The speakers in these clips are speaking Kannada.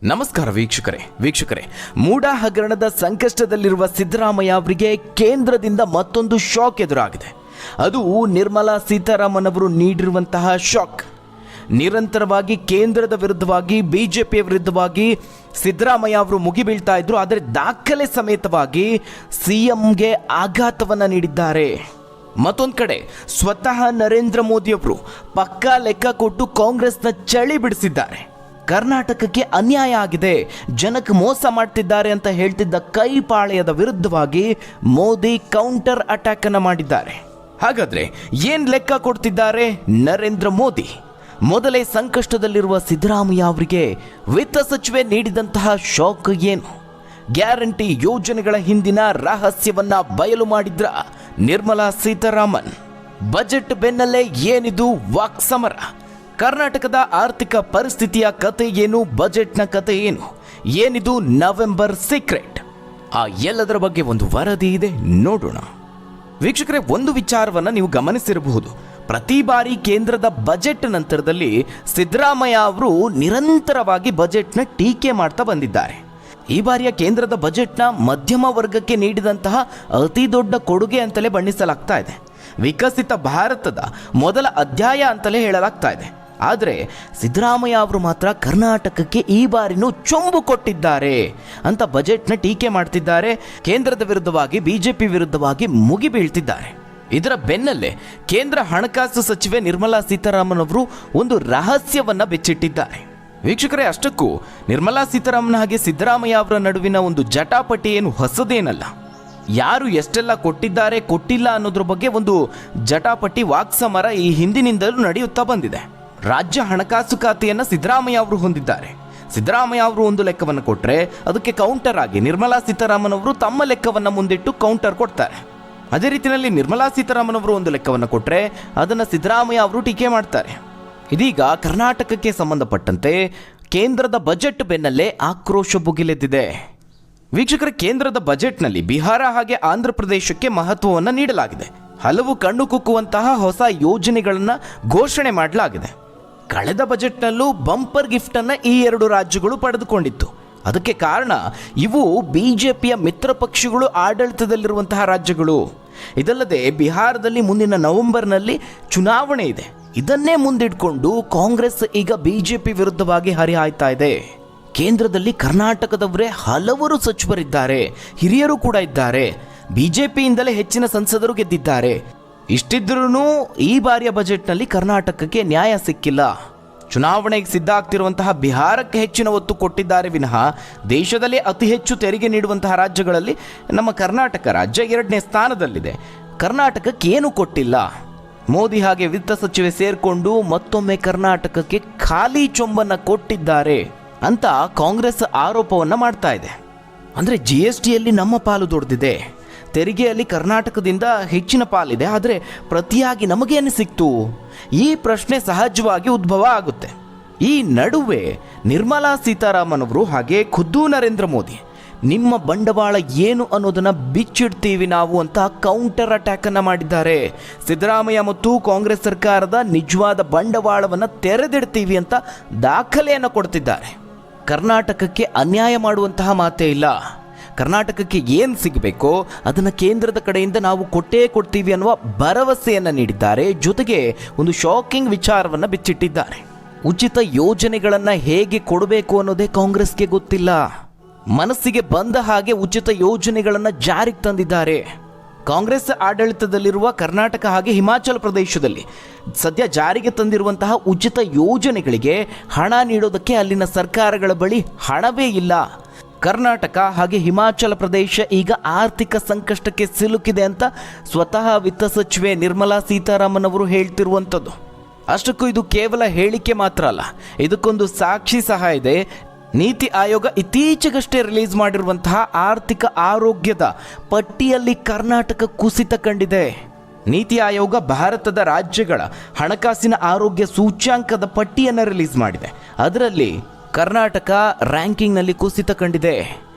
ನಮಸ್ಕಾರ ವೀಕ್ಷಕರೇ ಮೂಡ ಹಗರಣದ ಸಂಕಷ್ಟದಲ್ಲಿರುವ ಸಿದ್ದರಾಮಯ್ಯ ಅವರಿಗೆ ಕೇಂದ್ರದಿಂದ ಮತ್ತೊಂದು ಶಾಕ್ ಎದುರಾಗಿದೆ. ಅದು ನಿರ್ಮಲಾ ಸೀತಾರಾಮನ್ ಅವರು ನೀಡಿರುವಂತಹ ಶಾಕ್. ನಿರಂತರವಾಗಿ ಕೇಂದ್ರದ ವಿರುದ್ಧವಾಗಿ ಬಿಜೆಪಿಯ ವಿರುದ್ಧವಾಗಿ ಸಿದ್ದರಾಮಯ್ಯ ಅವರು ಮುಗಿಬೀಳ್ತಾ ಇದ್ರು. ಆದರೆ ದಾಖಲೆ ಸಮೇತವಾಗಿ ಸಿಎಂಗೆ ಆಘಾತವನ್ನು ನೀಡಿದ್ದಾರೆ. ಮತ್ತೊಂದು ಕಡೆ ಸ್ವತಃ ನರೇಂದ್ರ ಮೋದಿ ಅವರು ಪಕ್ಕಾ ಲೆಕ್ಕ ಕೊಟ್ಟು ಕಾಂಗ್ರೆಸ್ನ ಚಳಿ ಬಿಡಿಸಿದ್ದಾರೆ. ಕರ್ನಾಟಕಕ್ಕೆ ಅನ್ಯಾಯ ಆಗಿದೆ, ಜನಕ್ಕೆ ಮೋಸ ಮಾಡ್ತಿದ್ದಾರೆ ಅಂತ ಹೇಳ್ತಿದ್ದ ಕೈಪಾಳ್ಯದ ವಿರುದ್ಧವಾಗಿ ಮೋದಿ ಕೌಂಟರ್ ಅಟ್ಯಾಕ್ ಅನ್ನು ಮಾಡಿದ್ದಾರೆ. ಹಾಗಾದ್ರೆ ಏನ್ ಲೆಕ್ಕ ಕೊಡ್ತಿದ್ದಾರೆ ನರೇಂದ್ರ ಮೋದಿ? ಮೊದಲೇ ಸಂಕಷ್ಟದಲ್ಲಿರುವ ಸಿದ್ದರಾಮಯ್ಯ ಅವರಿಗೆ ವಿತ್ತ ಸಚಿವೆ ನೀಡಿದಂತಹ ಶಾಕ್ ಏನು? ಗ್ಯಾರಂಟಿ ಯೋಜನೆಗಳ ಹಿಂದಿನ ರಹಸ್ಯವನ್ನ ಬಯಲು ಮಾಡಿದ್ರ ನಿರ್ಮಲಾ ಸೀತಾರಾಮನ್. ಬಜೆಟ್ ಬೆನ್ನಲ್ಲೇ ಏನಿದು ವಾಕ್ಸಮರ? ಕರ್ನಾಟಕದ ಆರ್ಥಿಕ ಪರಿಸ್ಥಿತಿಯ ಕತೆ ಏನು? ಬಜೆಟ್ನ ಕತೆ ಏನು? ಏನಿದು ನವೆಂಬರ್ ಸೀಕ್ರೆಟ್? ಆ ಎಲ್ಲದರ ಬಗ್ಗೆ ಒಂದು ವರದಿ ಇದೆ, ನೋಡೋಣ. ವೀಕ್ಷಕರೇ, ಒಂದು ವಿಚಾರವನ್ನು ನೀವು ಗಮನಿಸಿರಬಹುದು. ಪ್ರತಿ ಬಾರಿ ಕೇಂದ್ರದ ಬಜೆಟ್ ನಂತರದಲ್ಲಿ ಸಿದ್ದರಾಮಯ್ಯ ಅವರು ನಿರಂತರವಾಗಿ ಬಜೆಟ್ನ ಟೀಕೆ ಮಾಡ್ತಾ ಬಂದಿದ್ದಾರೆ. ಈ ಬಾರಿಯ ಕೇಂದ್ರದ ಬಜೆಟ್ನ ಮಧ್ಯಮ ವರ್ಗಕ್ಕೆ ನೀಡಿದಂತಹ ಅತಿ ದೊಡ್ಡ ಕೊಡುಗೆ ಅಂತಲೇ ಬಣ್ಣಿಸಲಾಗ್ತಾ ಇದೆ. ವಿಕಸಿತ ಭಾರತದ ಮೊದಲ ಅಧ್ಯಾಯ ಅಂತಲೇ ಹೇಳಲಾಗ್ತಾ ಇದೆ. ಆದರೆ ಸಿದ್ದರಾಮಯ್ಯ ಅವರು ಮಾತ್ರ ಕರ್ನಾಟಕಕ್ಕೆ ಈ ಬಾರಿನೂ ಚೊಂಬು ಕೊಟ್ಟಿದ್ದಾರೆ ಅಂತ ಬಜೆಟ್ನ ಟೀಕೆ ಮಾಡ್ತಿದ್ದಾರೆ. ಕೇಂದ್ರದ ವಿರುದ್ಧವಾಗಿ ಬಿಜೆಪಿ ವಿರುದ್ಧವಾಗಿ ಮುಗಿಬೀಳ್ತಿದ್ದಾರೆ. ಇದರ ಬೆನ್ನಲ್ಲೇ ಕೇಂದ್ರ ಹಣಕಾಸು ಸಚಿವೆ ನಿರ್ಮಲಾ ಸೀತಾರಾಮನ್ ಅವರು ಒಂದು ರಹಸ್ಯವನ್ನ ಬಿಚ್ಚಿಟ್ಟಿದ್ದಾರೆ. ವೀಕ್ಷಕರೇ, ಅಷ್ಟಕ್ಕೂ ನಿರ್ಮಲಾ ಸೀತಾರಾಮನ್ ಹಾಗೆ ಸಿದ್ದರಾಮಯ್ಯ ಅವರ ನಡುವಿನ ಒಂದು ಜಟಾಪಟಿ ಏನು ಹೊಸದೇನಲ್ಲ. ಯಾರು ಎಷ್ಟೆಲ್ಲ ಕೊಟ್ಟಿದ್ದಾರೆ ಕೊಟ್ಟಿಲ್ಲ ಅನ್ನೋದ್ರ ಬಗ್ಗೆ ಒಂದು ಜಟಾಪಟಿ ವಾಕ್ಸಮರ ಈ ಹಿಂದಿನಿಂದಲೂ ನಡೆಯುತ್ತಾ ಬಂದಿದೆ. ರಾಜ್ಯ ಹಣಕಾಸು ಖಾತೆಯನ್ನು ಸಿದ್ದರಾಮಯ್ಯ ಅವರು ಹೊಂದಿದ್ದಾರೆ. ಸಿದ್ದರಾಮಯ್ಯ ಅವರು ಒಂದು ಲೆಕ್ಕವನ್ನು ಕೊಟ್ಟರೆ ಅದಕ್ಕೆ ಕೌಂಟರ್ ಆಗಿ ನಿರ್ಮಲಾ ಸೀತಾರಾಮನ್ ಅವರು ತಮ್ಮ ಲೆಕ್ಕವನ್ನು ಮುಂದಿಟ್ಟು ಕೌಂಟರ್ ಕೊಡ್ತಾರೆ. ಅದೇ ರೀತಿಯಲ್ಲಿ ನಿರ್ಮಲಾ ಸೀತಾರಾಮನ್ ಅವರು ಒಂದು ಲೆಕ್ಕವನ್ನು ಕೊಟ್ಟರೆ ಅದನ್ನು ಸಿದ್ದರಾಮಯ್ಯ ಅವರು ಟೀಕೆ ಮಾಡ್ತಾರೆ. ಇದೀಗ ಕರ್ನಾಟಕಕ್ಕೆ ಸಂಬಂಧಪಟ್ಟಂತೆ ಕೇಂದ್ರದ ಬಜೆಟ್ ಬೆನ್ನಲ್ಲೇ ಆಕ್ರೋಶ ಭುಗಿಲೆದ್ದಿದೆ. ವೀಕ್ಷಕರ, ಕೇಂದ್ರದ ಬಜೆಟ್ನಲ್ಲಿ ಬಿಹಾರ ಹಾಗೆ ಆಂಧ್ರ ಪ್ರದೇಶಕ್ಕೆ ಮಹತ್ವವನ್ನು ನೀಡಲಾಗಿದೆ. ಹಲವು ಕಣ್ಣು ಕುಕ್ಕುವಂತಹ ಹೊಸ ಯೋಜನೆಗಳನ್ನು ಘೋಷಣೆ ಮಾಡಲಾಗಿದೆ. ಕಳೆದ ಬಜೆಟ್ನಲ್ಲೂ ಬಂಪರ್ ಗಿಫ್ಟ್ ಅನ್ನು ಈ ಎರಡು ರಾಜ್ಯಗಳು ಪಡೆದುಕೊಂಡಿತ್ತು. ಅದಕ್ಕೆ ಕಾರಣ ಇವು ಬಿಜೆಪಿಯ ಮಿತ್ರ ಪಕ್ಷಗಳು ಆಡಳಿತದಲ್ಲಿರುವಂತಹ ರಾಜ್ಯಗಳು. ಇದಲ್ಲದೆ ಬಿಹಾರದಲ್ಲಿ ಮುಂದಿನ ನವೆಂಬರ್ನಲ್ಲಿ ಚುನಾವಣೆ ಇದೆ. ಇದನ್ನೇ ಮುಂದಿಟ್ಕೊಂಡು ಕಾಂಗ್ರೆಸ್ ಈಗ ಬಿಜೆಪಿ ವಿರುದ್ಧವಾಗಿ ಹರಿಹಾಯ್ತಾ ಇದೆ. ಕೇಂದ್ರದಲ್ಲಿ ಕರ್ನಾಟಕದವರೇ ಹಲವರು ಸಚಿವರಿದ್ದಾರೆ, ಹಿರಿಯರು ಕೂಡ ಇದ್ದಾರೆ. ಬಿಜೆಪಿಯಿಂದಲೇ ಹೆಚ್ಚಿನ ಸಂಸದರು ಗೆದ್ದಿದ್ದಾರೆ. ಇಷ್ಟಿದ್ರೂ ಈ ಬಾರಿಯ ಬಜೆಟ್ನಲ್ಲಿ ಕರ್ನಾಟಕಕ್ಕೆ ನ್ಯಾಯ ಸಿಕ್ಕಿಲ್ಲ. ಚುನಾವಣೆಗೆ ಸಿದ್ಧ ಆಗ್ತಿರುವಂತಹ ಬಿಹಾರಕ್ಕೆ ಹೆಚ್ಚಿನ ಒತ್ತು ಕೊಟ್ಟಿದ್ದಾರೆ ವಿನಃ ದೇಶದಲ್ಲಿ ಅತಿ ಹೆಚ್ಚು ತೆರಿಗೆ ನೀಡುವಂತಹ ರಾಜ್ಯಗಳಲ್ಲಿ ನಮ್ಮ ಕರ್ನಾಟಕ ರಾಜ್ಯ 2ನೇ ಸ್ಥಾನದಲ್ಲಿದೆ. ಕರ್ನಾಟಕಕ್ಕೆ ಏನು ಕೊಟ್ಟಿಲ್ಲ. ಮೋದಿ ಹಾಗೆ ವಿತ್ತ ಸಚಿವೆ ಸೇರ್ಕೊಂಡು ಮತ್ತೊಮ್ಮೆ ಕರ್ನಾಟಕಕ್ಕೆ ಖಾಲಿ ಚೊಂಬನ್ನು ಕೊಟ್ಟಿದ್ದಾರೆ ಅಂತ ಕಾಂಗ್ರೆಸ್ ಆರೋಪವನ್ನು ಮಾಡ್ತಾ ಇದೆ. ಅಂದರೆ GSTಯಲ್ಲಿ ನಮ್ಮ ಪಾಲು ದೊಡ್ಡದಿದೆ, ತೆರಿಗೆಯಲ್ಲಿ ಕರ್ನಾಟಕದಿಂದ ಹೆಚ್ಚಿನ ಪಾಲಿದೆ, ಆದರೆ ಪ್ರತಿಯಾಗಿ ನಮಗೇನು ಸಿಕ್ತು? ಈ ಪ್ರಶ್ನೆ ಸಹಜವಾಗಿ ಉದ್ಭವ ಆಗುತ್ತೆ. ಈ ನಡುವೆ ನಿರ್ಮಲಾ ಸೀತಾರಾಮನ್ ಅವರು ಹಾಗೆ ಖುದ್ದು ನರೇಂದ್ರ ಮೋದಿ ನಿಮ್ಮ ಬಂಡವಾಳ ಏನು ಅನ್ನೋದನ್ನು ಬಿಚ್ಚಿಡ್ತೀವಿ ನಾವು ಅಂತ ಕೌಂಟರ್ ಅಟ್ಯಾಕ್ ಅನ್ನು ಮಾಡಿದ್ದಾರೆ. ಸಿದ್ದರಾಮಯ್ಯ ಮತ್ತು ಕಾಂಗ್ರೆಸ್ ಸರ್ಕಾರದ ನಿಜವಾದ ಬಂಡವಾಳವನ್ನು ತೆರೆದಿಡ್ತೀವಿ ಅಂತ ದಾಖಲೆಯನ್ನು ಕೊಡ್ತಿದ್ದಾರೆ. ಕರ್ನಾಟಕಕ್ಕೆ ಅನ್ಯಾಯ ಮಾಡುವಂತಹ ಮಾತೇ ಇಲ್ಲ. ಕರ್ನಾಟಕಕ್ಕೆ ಏನು ಸಿಗಬೇಕೋ ಅದನ್ನು ಕೇಂದ್ರದ ಕಡೆಯಿಂದ ನಾವು ಕೊಟ್ಟೇ ಕೊಡ್ತೀವಿ ಅನ್ನುವ ಭರವಸೆಯನ್ನು ನೀಡಿದ್ದಾರೆ. ಜೊತೆಗೆ ಒಂದು ಶಾಕಿಂಗ್ ವಿಚಾರವನ್ನು ಬಿಚ್ಚಿಟ್ಟಿದ್ದಾರೆ. ಉಚಿತ ಯೋಜನೆಗಳನ್ನು ಹೇಗೆ ಕೊಡಬೇಕು ಅನ್ನೋದೇ ಕಾಂಗ್ರೆಸ್ಗೆ ಗೊತ್ತಿಲ್ಲ. ಮನಸ್ಸಿಗೆ ಬಂದ ಹಾಗೆ ಉಚಿತ ಯೋಜನೆಗಳನ್ನು ಜಾರಿಗೆ ತಂದಿದ್ದಾರೆ. ಕಾಂಗ್ರೆಸ್ ಆಡಳಿತದಲ್ಲಿರುವ ಕರ್ನಾಟಕ ಹಾಗೆ ಹಿಮಾಚಲ ಪ್ರದೇಶದಲ್ಲಿ ಸದ್ಯ ಜಾರಿಗೆ ತಂದಿರುವಂತಹ ಉಚಿತ ಯೋಜನೆಗಳಿಗೆ ಹಣ ನೀಡೋದಕ್ಕೆ ಅಲ್ಲಿನ ಸರ್ಕಾರಗಳ ಬಳಿ ಹಣವೇ ಇಲ್ಲ. ಕರ್ನಾಟಕ ಹಾಗೆ ಹಿಮಾಚಲ ಪ್ರದೇಶ ಈಗ ಆರ್ಥಿಕ ಸಂಕಷ್ಟಕ್ಕೆ ಸಿಲುಕಿದೆ ಅಂತ ಸ್ವತಃ ವಿತ್ತ ಸಚಿವೆ ನಿರ್ಮಲಾ ಸೀತಾರಾಮನ್ ಅವರು ಹೇಳ್ತಿರುವಂಥದ್ದು. ಅಷ್ಟಕ್ಕೂ ಇದು ಕೇವಲ ಹೇಳಿಕೆ ಮಾತ್ರ ಅಲ್ಲ, ಇದಕ್ಕೊಂದು ಸಾಕ್ಷಿ ಸಹ ಇದೆ. ನೀತಿ ಆಯೋಗ ಇತ್ತೀಚೆಗಷ್ಟೇ ರಿಲೀಸ್ ಮಾಡಿರುವಂತಹ ಆರ್ಥಿಕ ಆರೋಗ್ಯದ ಪಟ್ಟಿಯಲ್ಲಿ ಕರ್ನಾಟಕ ಕುಸಿತ ಕಂಡಿದೆ. ನೀತಿ ಆಯೋಗ ಭಾರತದ ರಾಜ್ಯಗಳ ಹಣಕಾಸಿನ ಆರೋಗ್ಯ ಸೂಚ್ಯಾಂಕದ ಪಟ್ಟಿಯನ್ನು ರಿಲೀಸ್ ಮಾಡಿದೆ. ಅದರಲ್ಲಿ ಕರ್ನಾಟಕ ರ್ಯಾಂಕಿಂಗ್ನಲ್ಲಿ ಕುಸಿತ ಕಂಡಿದೆ.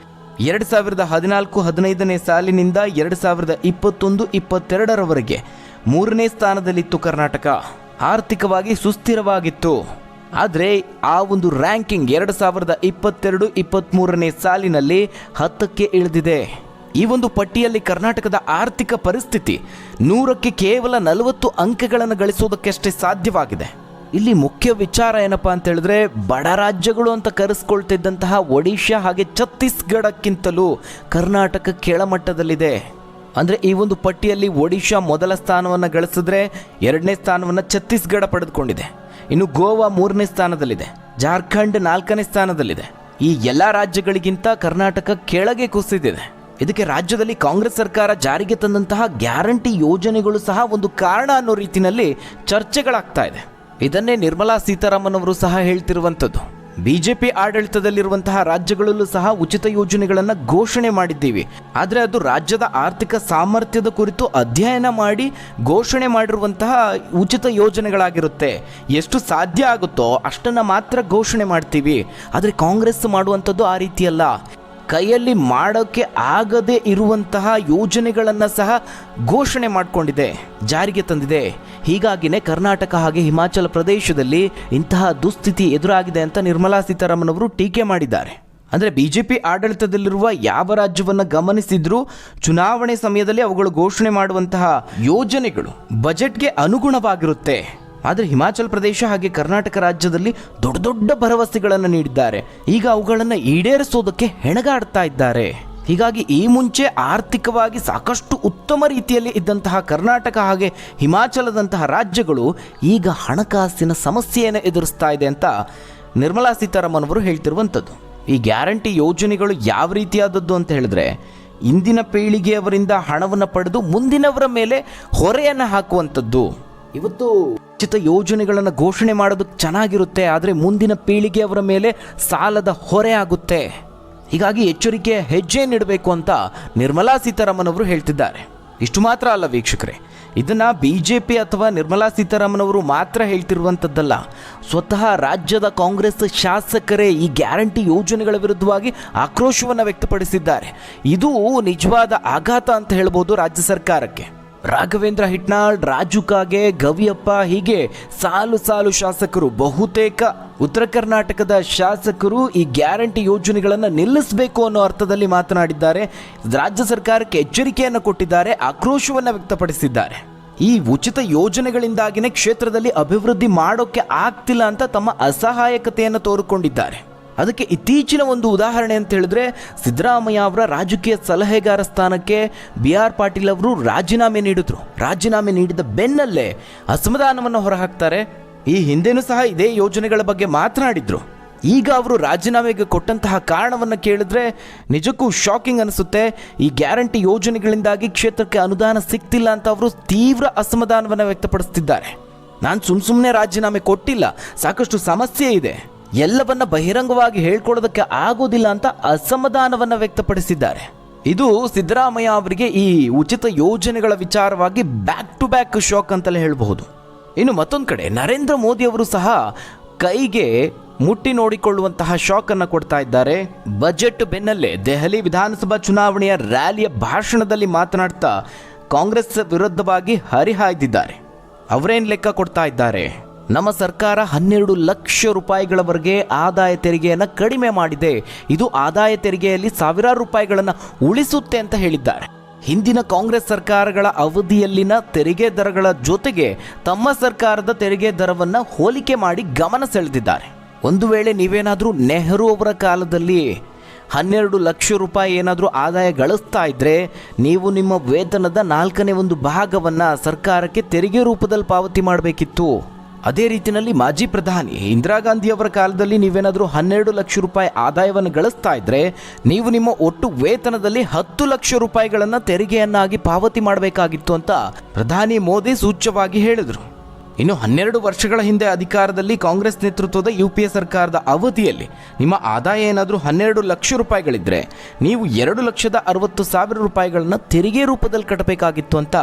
2014-15ನೇ ಸಾಲಿನಿಂದ 2021-22ರವರೆಗೆ 3ನೇ ಸ್ಥಾನದಲ್ಲಿತ್ತು ಕರ್ನಾಟಕ. ಆರ್ಥಿಕವಾಗಿ ಸುಸ್ಥಿರವಾಗಿತ್ತು. ಆದರೆ ಆ ಒಂದು ರ್ಯಾಂಕಿಂಗ್ 2022-23ನೇ ಸಾಲಿನಲ್ಲಿ 10ಕ್ಕೆ ಇಳಿದಿದೆ. ಈ ಒಂದು ಪಟ್ಟಿಯಲ್ಲಿ ಕರ್ನಾಟಕದ ಆರ್ಥಿಕ ಪರಿಸ್ಥಿತಿ 100ಕ್ಕೆ ಕೇವಲ 40 ಅಂಕಗಳನ್ನು ಗಳಿಸೋದಕ್ಕಷ್ಟೇ ಸಾಧ್ಯವಾಗಿದೆ. ಇಲ್ಲಿ ಮುಖ್ಯ ವಿಚಾರ ಏನಪ್ಪಾ ಅಂತ ಹೇಳಿದ್ರೆ, ಬಡ ರಾಜ್ಯಗಳು ಅಂತ ಕರೆಸ್ಕೊಳ್ತಿದ್ದಂತಹ ಒಡಿಶಾ ಹಾಗೆ ಛತ್ತೀಸ್ಗಢಕ್ಕಿಂತಲೂ ಕರ್ನಾಟಕ ಕೆಳಮಟ್ಟದಲ್ಲಿದೆ. ಅಂದರೆ ಈ ಒಂದು ಪಟ್ಟಿಯಲ್ಲಿ ಒಡಿಶಾ ಮೊದಲ ಸ್ಥಾನವನ್ನು ಗಳಿಸಿದ್ರೆ 2ನೇ ಸ್ಥಾನವನ್ನು ಛತ್ತೀಸ್ಗಢ ಪಡೆದುಕೊಂಡಿದೆ. ಇನ್ನು ಗೋವಾ 3ನೇ ಸ್ಥಾನದಲ್ಲಿದೆ, ಜಾರ್ಖಂಡ್ 4ನೇ ಸ್ಥಾನದಲ್ಲಿದೆ. ಈ ಎಲ್ಲ ರಾಜ್ಯಗಳಿಗಿಂತ ಕರ್ನಾಟಕ ಕೆಳಗೆ ಕುಸಿದಿದೆ. ಇದಕ್ಕೆ ರಾಜ್ಯದಲ್ಲಿ ಕಾಂಗ್ರೆಸ್ ಸರ್ಕಾರ ಜಾರಿಗೆ ತಂದಂತಹ ಗ್ಯಾರಂಟಿ ಯೋಜನೆಗಳು ಸಹ ಒಂದು ಕಾರಣ ಅನ್ನೋ ರೀತಿಯಲ್ಲಿ ಚರ್ಚೆಗಳಾಗ್ತಾ ಇದೆ. ಇದನ್ನೇ ನಿರ್ಮಲಾ ಸೀತಾರಾಮನ್ ಅವರು ಸಹ ಹೇಳ್ತಿರುವಂಥದ್ದು. ಬಿಜೆಪಿ ಆಡಳಿತದಲ್ಲಿರುವಂತಹ ರಾಜ್ಯಗಳಲ್ಲೂ ಸಹ ಉಚಿತ ಯೋಜನೆಗಳನ್ನು ಘೋಷಣೆ ಮಾಡಿದ್ದೀವಿ, ಆದರೆ ಅದು ರಾಜ್ಯದ ಆರ್ಥಿಕ ಸಾಮರ್ಥ್ಯದ ಕುರಿತು ಅಧ್ಯಯನ ಮಾಡಿ ಘೋಷಣೆ ಮಾಡಿರುವಂತಹ ಉಚಿತ ಯೋಜನೆಗಳಾಗಿರುತ್ತೆ. ಎಷ್ಟು ಸಾಧ್ಯ ಆಗುತ್ತೋ ಅಷ್ಟನ್ನು ಮಾತ್ರ ಘೋಷಣೆ ಮಾಡ್ತೀವಿ. ಆದರೆ ಕಾಂಗ್ರೆಸ್ ಮಾಡುವಂಥದ್ದು ಆ ರೀತಿಯಲ್ಲ. ಕೈಯಲ್ಲಿ ಮಾಡೋಕ್ಕೆ ಆಗದೇ ಇರುವಂತಹ ಯೋಜನೆಗಳನ್ನು ಸಹ ಘೋಷಣೆ ಮಾಡಿಕೊಂಡಿದೆ, ಜಾರಿಗೆ ತಂದಿದೆ. ಹೀಗಾಗಿನೇ ಕರ್ನಾಟಕ ಹಾಗೆ ಹಿಮಾಚಲ ಪ್ರದೇಶದಲ್ಲಿ ಇಂತಹ ದುಸ್ಥಿತಿ ಎದುರಾಗಿದೆ ಅಂತ ನಿರ್ಮಲಾ ಸೀತಾರಾಮನ್ ಅವರು ಟೀಕೆ ಮಾಡಿದ್ದಾರೆ. ಅಂದರೆ ಬಿಜೆಪಿ ಆಡಳಿತದಲ್ಲಿರುವ ಯಾವ ರಾಜ್ಯವನ್ನು ಗಮನಿಸಿದ್ರೂ ಚುನಾವಣೆ ಸಮಯದಲ್ಲಿ ಅವುಗಳು ಘೋಷಣೆ ಮಾಡುವಂತಹ ಯೋಜನೆಗಳು ಬಜೆಟ್ಗೆ ಅನುಗುಣವಾಗಿರುತ್ತೆ. ಆದರೆ ಹಿಮಾಚಲ ಪ್ರದೇಶ ಹಾಗೆ ಕರ್ನಾಟಕ ರಾಜ್ಯದಲ್ಲಿ ದೊಡ್ಡ ದೊಡ್ಡ ಭರವಸೆಗಳನ್ನು ನೀಡಿದ್ದಾರೆ. ಈಗ ಅವುಗಳನ್ನು ಈಡೇರಿಸೋದಕ್ಕೆ ಹೆಣಗಾಡ್ತಾ ಇದ್ದಾರೆ. ಹೀಗಾಗಿ ಈ ಮುಂಚೆ ಆರ್ಥಿಕವಾಗಿ ಸಾಕಷ್ಟು ಉತ್ತಮ ರೀತಿಯಲ್ಲಿ ಇದ್ದಂತಹ ಕರ್ನಾಟಕ ಹಾಗೆ ಹಿಮಾಚಲದಂತಹ ರಾಜ್ಯಗಳು ಈಗ ಹಣಕಾಸಿನ ಸಮಸ್ಯೆಯನ್ನು ಎದುರಿಸ್ತಾ ಇದೆ ಅಂತ ನಿರ್ಮಲಾ ಸೀತಾರಾಮನ್ ಅವರು ಹೇಳ್ತಿರುವಂಥದ್ದು. ಈ ಗ್ಯಾರಂಟಿ ಯೋಜನೆಗಳು ಯಾವ ರೀತಿಯಾದದ್ದು ಅಂತ ಹೇಳಿದ್ರೆ, ಇಂದಿನ ಪೀಳಿಗೆಯವರಿಂದ ಹಣವನ್ನು ಪಡೆದು ಮುಂದಿನವರ ಮೇಲೆ ಹೊರೆಯನ್ನು ಹಾಕುವಂಥದ್ದು. ಇವತ್ತು ಉಚಿತ ಯೋಜನೆಗಳನ್ನು ಘೋಷಣೆ ಮಾಡೋದಕ್ಕೆ ಚೆನ್ನಾಗಿರುತ್ತೆ, ಆದರೆ ಮುಂದಿನ ಪೀಳಿಗೆಯವರ ಮೇಲೆ ಸಾಲದ ಹೊರೆ ಆಗುತ್ತೆ. ಹೀಗಾಗಿ ಎಚ್ಚರಿಕೆ ಹೆಜ್ಜೆ ನೀಡಬೇಕು ಅಂತ ನಿರ್ಮಲಾ ಸೀತಾರಾಮನ್ ಅವರು ಹೇಳ್ತಿದ್ದಾರೆ. ಇಷ್ಟು ಮಾತ್ರ ಅಲ್ಲ ವೀಕ್ಷಕರೇ, ಇದನ್ನು ಬಿಜೆಪಿ ಅಥವಾ ನಿರ್ಮಲಾ ಸೀತಾರಾಮನ್ ಅವರು ಮಾತ್ರ ಹೇಳ್ತಿರುವಂಥದ್ದಲ್ಲ. ಸ್ವತಃ ರಾಜ್ಯದ ಕಾಂಗ್ರೆಸ್ ಶಾಸಕರೇ ಈ ಗ್ಯಾರಂಟಿ ಯೋಜನೆಗಳ ವಿರುದ್ಧವಾಗಿ ಆಕ್ರೋಶವನ್ನು ವ್ಯಕ್ತಪಡಿಸಿದ್ದಾರೆ. ಇದು ನಿಜವಾದ ಆಘಾತ ಅಂತ ಹೇಳ್ಬೋದು ರಾಜ್ಯ ಸರ್ಕಾರಕ್ಕೆ. ರಾಘವೇಂದ್ರ ಹಿಟ್ನಾಳ್, ರಾಜು ಕಾಗೆ, ಗವಿಯಪ್ಪ ಹೀಗೆ ಸಾಲು ಸಾಲು ಶಾಸಕರು, ಬಹುತೇಕ ಉತ್ತರ ಕರ್ನಾಟಕದ ಶಾಸಕರು ಈ ಗ್ಯಾರಂಟಿ ಯೋಜನೆಗಳನ್ನು ನಿಲ್ಲಿಸಬೇಕು ಅನ್ನೋ ಅರ್ಥದಲ್ಲಿ ಮಾತನಾಡಿದ್ದಾರೆ. ರಾಜ್ಯ ಸರ್ಕಾರಕ್ಕೆ ಎಚ್ಚರಿಕೆಯನ್ನು ಕೊಟ್ಟಿದ್ದಾರೆ, ಆಕ್ರೋಶವನ್ನು ವ್ಯಕ್ತಪಡಿಸಿದ್ದಾರೆ. ಈ ಉಚಿತ ಯೋಜನೆಗಳಿಂದಾಗಿನೇ ಕ್ಷೇತ್ರದಲ್ಲಿ ಅಭಿವೃದ್ಧಿ ಮಾಡೋಕ್ಕೆ ಆಗ್ತಿಲ್ಲ ಅಂತ ತಮ್ಮ ಅಸಹಾಯಕತೆಯನ್ನು ತೋರಿಕೊಂಡಿದ್ದಾರೆ. ಅದಕ್ಕೆ ಇತ್ತೀಚಿನ ಒಂದು ಉದಾಹರಣೆ ಅಂತ ಹೇಳಿದ್ರೆ, ಸಿದ್ದರಾಮಯ್ಯ ಅವರ ರಾಜಕೀಯ ಸಲಹೆಗಾರ ಸ್ಥಾನಕ್ಕೆ BR ಪಾಟೀಲ್ ಅವರು ರಾಜೀನಾಮೆ ನೀಡಿದ್ರು. ರಾಜೀನಾಮೆ ನೀಡಿದ ಬೆನ್ನಲ್ಲೇ ಅಸಮಾಧಾನವನ್ನು ಹೊರಹಾಕ್ತಾರೆ. ಈ ಹಿಂದೆನೂ ಸಹ ಇದೇ ಯೋಜನೆಗಳ ಬಗ್ಗೆ ಮಾತನಾಡಿದ್ರು. ಈಗ ಅವರು ರಾಜೀನಾಮೆಗೆ ಕೊಟ್ಟಂತಹ ಕಾರಣವನ್ನು ಕೇಳಿದ್ರೆ ನಿಜಕ್ಕೂ ಶಾಕಿಂಗ್ ಅನಿಸುತ್ತೆ. ಈ ಗ್ಯಾರಂಟಿ ಯೋಜನೆಗಳಿಂದಾಗಿ ಕ್ಷೇತ್ರಕ್ಕೆ ಅನುದಾನ ಸಿಗ್ತಿಲ್ಲ ಅಂತ ಅವರು ತೀವ್ರ ಅಸಮಾಧಾನವನ್ನು ವ್ಯಕ್ತಪಡಿಸ್ತಿದ್ದಾರೆ. ನಾನು ಸುಮ್ಮನೆ ರಾಜೀನಾಮೆ ಕೊಟ್ಟಿಲ್ಲ, ಸಾಕಷ್ಟು ಸಮಸ್ಯೆ ಇದೆ, ಎಲ್ಲವನ್ನ ಬಹಿರಂಗವಾಗಿ ಹೇಳ್ಕೊಳ್ಳೋದಕ್ಕೆ ಆಗೋದಿಲ್ಲ ಅಂತ ಅಸಮಾಧಾನವನ್ನು ವ್ಯಕ್ತಪಡಿಸಿದ್ದಾರೆ. ಇದು ಸಿದ್ದರಾಮಯ್ಯ ಅವರಿಗೆ ಈ ಉಚಿತ ಯೋಜನೆಗಳ ವಿಚಾರವಾಗಿ ಬ್ಯಾಕ್ ಟು ಬ್ಯಾಕ್ ಶಾಕ್ ಅಂತಲೇ ಹೇಳಬಹುದು. ಇನ್ನು ಮತ್ತೊಂದು ಕಡೆ ನರೇಂದ್ರ ಮೋದಿ ಅವರು ಸಹ ಕೈಗೆ ಮುಟ್ಟಿ ನೋಡಿಕೊಳ್ಳುವಂತಹ ಶಾಕ್ ಅನ್ನು ಕೊಡ್ತಾ ಇದ್ದಾರೆ. ಬಜೆಟ್ ಬೆನ್ನಲ್ಲೇ ದೆಹಲಿ ವಿಧಾನಸಭಾ ಚುನಾವಣೆಯ ರ್ಯಾಲಿಯ ಭಾಷಣದಲ್ಲಿ ಮಾತನಾಡ್ತಾ ಕಾಂಗ್ರೆಸ್ ವಿರುದ್ಧವಾಗಿ ಹರಿಹಾಯ್ದಿದ್ದಾರೆ. ಅವರೇನು ಲೆಕ್ಕ ಕೊಡ್ತಾ ಇದ್ದಾರೆ, ನಮ್ಮ ಸರ್ಕಾರ 12 ಲಕ್ಷ ರೂಪಾಯಿಗಳವರೆಗೆ ಆದಾಯ ತೆರಿಗೆಯನ್ನು ಕಡಿಮೆ ಮಾಡಿದೆ, ಇದು ಆದಾಯ ತೆರಿಗೆಯಲ್ಲಿ ಸಾವಿರಾರು ರೂಪಾಯಿಗಳನ್ನು ಉಳಿಸುತ್ತೆ ಅಂತ ಹೇಳಿದ್ದಾರೆ. ಹಿಂದಿನ ಕಾಂಗ್ರೆಸ್ ಸರ್ಕಾರಗಳ ಅವಧಿಯಲ್ಲಿನ ತೆರಿಗೆ ದರಗಳ ಜೊತೆಗೆ ತಮ್ಮ ಸರ್ಕಾರದ ತೆರಿಗೆ ದರವನ್ನು ಹೋಲಿಕೆ ಮಾಡಿ ಗಮನ ಸೆಳೆದಿದ್ದಾರೆ. ಒಂದು ವೇಳೆ ನೀವೇನಾದರೂ ನೆಹರು ಅವರ ಕಾಲದಲ್ಲಿ 12 ಲಕ್ಷ ರೂಪಾಯಿ ಏನಾದರೂ ಆದಾಯ ಗಳಿಸ್ತಾ ಇದ್ದರೆ ನೀವು ನಿಮ್ಮ ವೇತನದ 1/4 ಭಾಗವನ್ನು ಸರ್ಕಾರಕ್ಕೆ ತೆರಿಗೆ ರೂಪದಲ್ಲಿ ಪಾವತಿ ಮಾಡಬೇಕಿತ್ತು. ಅದೇ ರೀತಿಯಲ್ಲಿ ಮಾಜಿ ಪ್ರಧಾನಿ ಇಂದಿರಾ ಗಾಂಧಿ ಅವರ ಕಾಲದಲ್ಲಿ ನೀವೇನಾದರೂ 12 ಲಕ್ಷ ರೂಪಾಯಿ ಆದಾಯವನ್ನು ಗಳಿಸ್ತಾ ಇದ್ದರೆ ನೀವು ನಿಮ್ಮ ಒಟ್ಟು ವೇತನದಲ್ಲಿ 10 ಲಕ್ಷ ರೂಪಾಯಿಗಳನ್ನು ತೆರಿಗೆಯನ್ನಾಗಿ ಪಾವತಿ ಮಾಡಬೇಕಾಗಿತ್ತು ಅಂತ ಪ್ರಧಾನಿ ಮೋದಿ ಸೂಚ್ಯವಾಗಿ ಹೇಳಿದರು. ಇನ್ನು 12 ವರ್ಷಗಳ ಹಿಂದೆ ಅಧಿಕಾರದಲ್ಲಿ ಕಾಂಗ್ರೆಸ್ ನೇತೃತ್ವದ UPA ಸರ್ಕಾರದ ಅವಧಿಯಲ್ಲಿ ನಿಮ್ಮ ಆದಾಯ ಏನಾದರೂ 12 ಲಕ್ಷ ರೂಪಾಯಿಗಳಿದ್ದರೆ ನೀವು 2,60,000 ರೂಪಾಯಿಗಳನ್ನು ತೆರಿಗೆ ರೂಪದಲ್ಲಿ ಕಟ್ಟಬೇಕಾಗಿತ್ತು ಅಂತ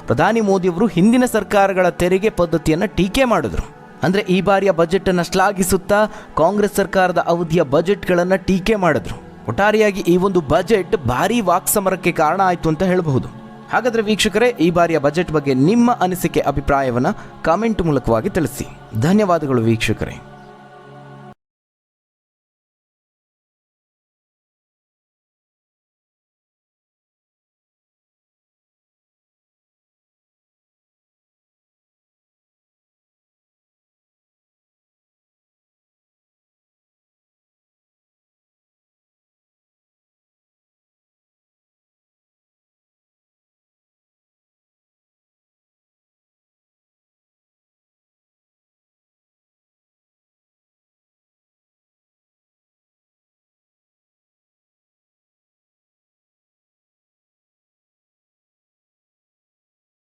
ಪ್ರಧಾನಿ ಮೋದಿಯವರು ಹಿಂದಿನ ಸರ್ಕಾರಗಳ ತೆರಿಗೆ ಪದ್ಧತಿಯನ್ನು ಟೀಕೆ ಮಾಡಿದ್ರು. ಅಂದರೆ ಈ ಬಾರಿಯ ಬಜೆಟನ್ನು ಶ್ಲಾಘಿಸುತ್ತಾ ಕಾಂಗ್ರೆಸ್ ಸರ್ಕಾರದ ಅವಧಿಯ ಬಜೆಟ್ಗಳನ್ನು ಟೀಕೆ ಮಾಡಿದ್ರು. ಒಟ್ಟಾರೆಯಾಗಿ ಈ ಒಂದು ಬಜೆಟ್ ಭಾರೀ ವಾಕ್ಸಮರಕ್ಕೆ ಕಾರಣ ಆಯಿತು ಅಂತ ಹೇಳಬಹುದು. ಹಾಗಾದರೆ ವೀಕ್ಷಕರೇ, ಈ ಬಾರಿಯ ಬಜೆಟ್ ಬಗ್ಗೆ ನಿಮ್ಮ ಅನಿಸಿಕೆ ಅಭಿಪ್ರಾಯವನ್ನು ಕಾಮೆಂಟ್ ಮೂಲಕವಾಗಿ ತಿಳಿಸಿ. ಧನ್ಯವಾದಗಳು ವೀಕ್ಷಕರೇ.